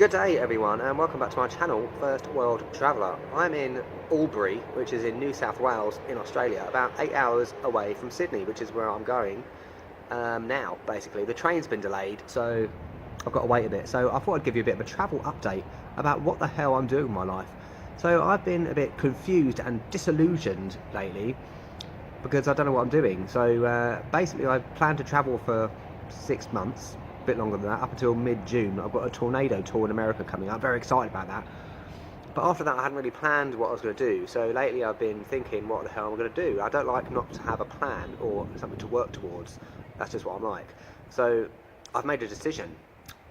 Good day everyone, and welcome back to my channel, First World Traveller. I'm in Albury, which is in New South Wales in Australia, about 8 hours away from Sydney, which is where I'm going now, basically. The train's been delayed, so I've got to wait a bit. So I thought I'd give you a bit of a travel update about what the hell I'm doing with my life. So I've been a bit confused and disillusioned lately because I don't know what I'm doing. So basically I plan to travel for 6 months, a bit longer than that, up until mid-June. I've got a tornado tour in America coming up. I'm very excited about that. But after that I hadn't really planned what I was going to do. So lately I've been thinking, what the hell am I going to do? I don't like not to have a plan or something to work towards. That's just what I'm like. So I've made a decision.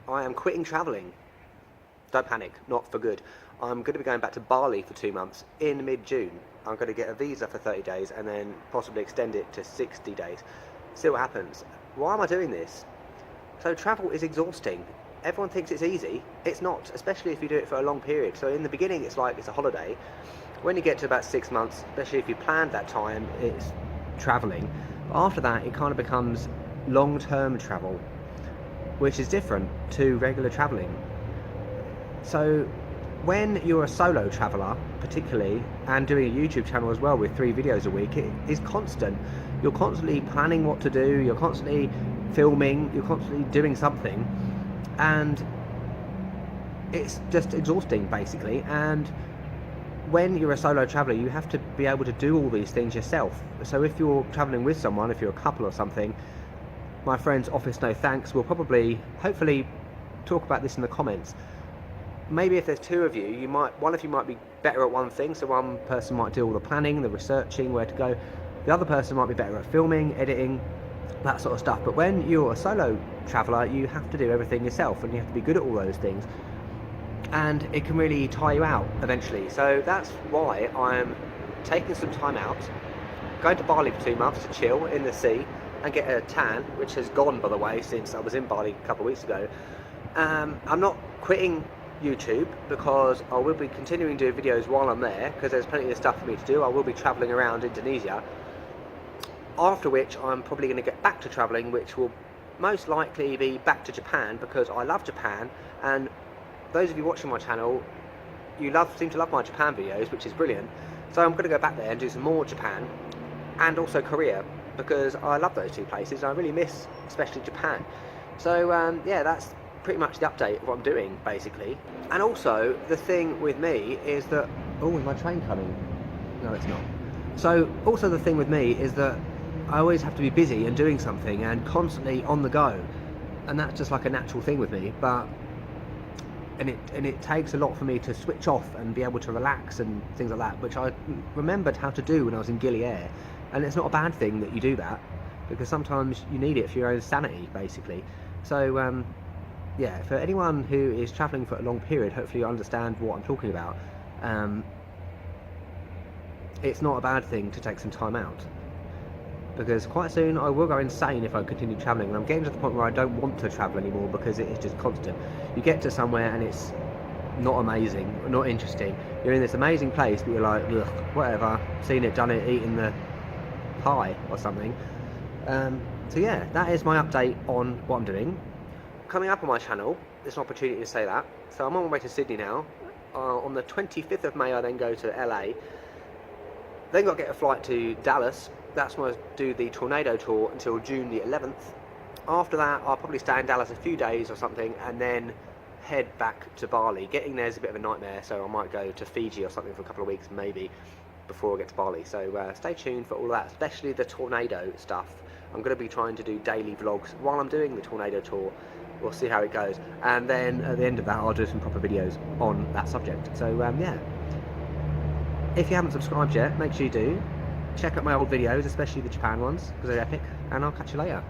I am quitting travelling. Don't panic, not for good. I'm going to be going back to Bali for 2 months in mid-June. I'm going to get a visa for 30 days and then possibly extend it to 60 days. See what happens. Why am I doing this? So travel is exhausting. Everyone thinks it's easy. It's not, especially if you do it for a long period. So in the beginning it's like it's a holiday. When you get to about 6 months, especially if you planned that time, it's travelling. After that it kind of becomes long-term travel, which is different to regular travelling. So when you're a solo traveller particularly, and doing a YouTube channel as well with 3 videos a week, it is constant. You're constantly planning what to do, you're constantly filming, you're constantly doing something, and it's just exhausting basically. And when you're a solo traveller you have to be able to do all these things yourself. So if you're travelling with someone, if you're a couple or something, my friend's Office No Thanks will probably, hopefully, talk about this in the comments. Maybe if there's 2 of you, one of you might be better at one thing, so one person might do all the planning, the researching, where to go. The other person might be better at filming, editing, that sort of stuff. But when you're a solo traveller, you have to do everything yourself, and you have to be good at all those things. And it can really tire you out eventually. So that's why I'm taking some time out, going to Bali for 2 months to chill in the sea and get a tan, which has gone, by the way, since I was in Bali a couple of weeks ago. I'm not quitting YouTube because I will be continuing to do videos while I'm there, because there's plenty of stuff for me to do. I will be travelling around Indonesia, after which I'm probably going to get back to travelling, which will most likely be back to Japan, because I love Japan, and those of you watching my channel, you seem to love my Japan videos, which is brilliant. So I'm going to go back there and do some more Japan, and also Korea, because I love those 2 places. I really miss especially Japan. So yeah, that's pretty much the update of what I'm doing basically. And also the thing with me is that, oh, is my train coming? No, it's not. So also the thing with me is that I always have to be busy and doing something and constantly on the go, and that's just like a natural thing with me. But and it takes a lot for me to switch off and be able to relax and things like that, which I remembered how to do when I was in Gili Air. And it's not a bad thing that you do that, because sometimes you need it for your own sanity basically. So yeah, for anyone who is travelling for a long period, hopefully you understand what I'm talking about. It's not a bad thing to take some time out, because quite soon I will go insane if I continue travelling, and I'm getting to the point where I don't want to travel anymore because it is just constant. You get to somewhere and it's not amazing, not interesting. You're in this amazing place, but you're like, ugh, whatever, seen it, done it, eaten the pie or something. So yeah, that is my update on what I'm doing. Coming up on my channel, there's an opportunity to say that. So I'm on my way to Sydney now. On the 25th of May I then go to LA. Then got to get a flight to Dallas. That's when I do the tornado tour until June the 11th. After that I'll probably stay in Dallas a few days or something, and then head back to Bali. Getting there is a bit of a nightmare, so I might go to Fiji or something for a couple of weeks maybe before I get to Bali. So stay tuned for all that, especially the tornado stuff. I'm going to be trying to do daily vlogs while I'm doing the tornado tour. We'll see how it goes, and then at the end of that I'll do some proper videos on that subject. So yeah, if you haven't subscribed yet, make sure you do. Check out my old videos, especially the Japan ones, because they're epic, and I'll catch you later.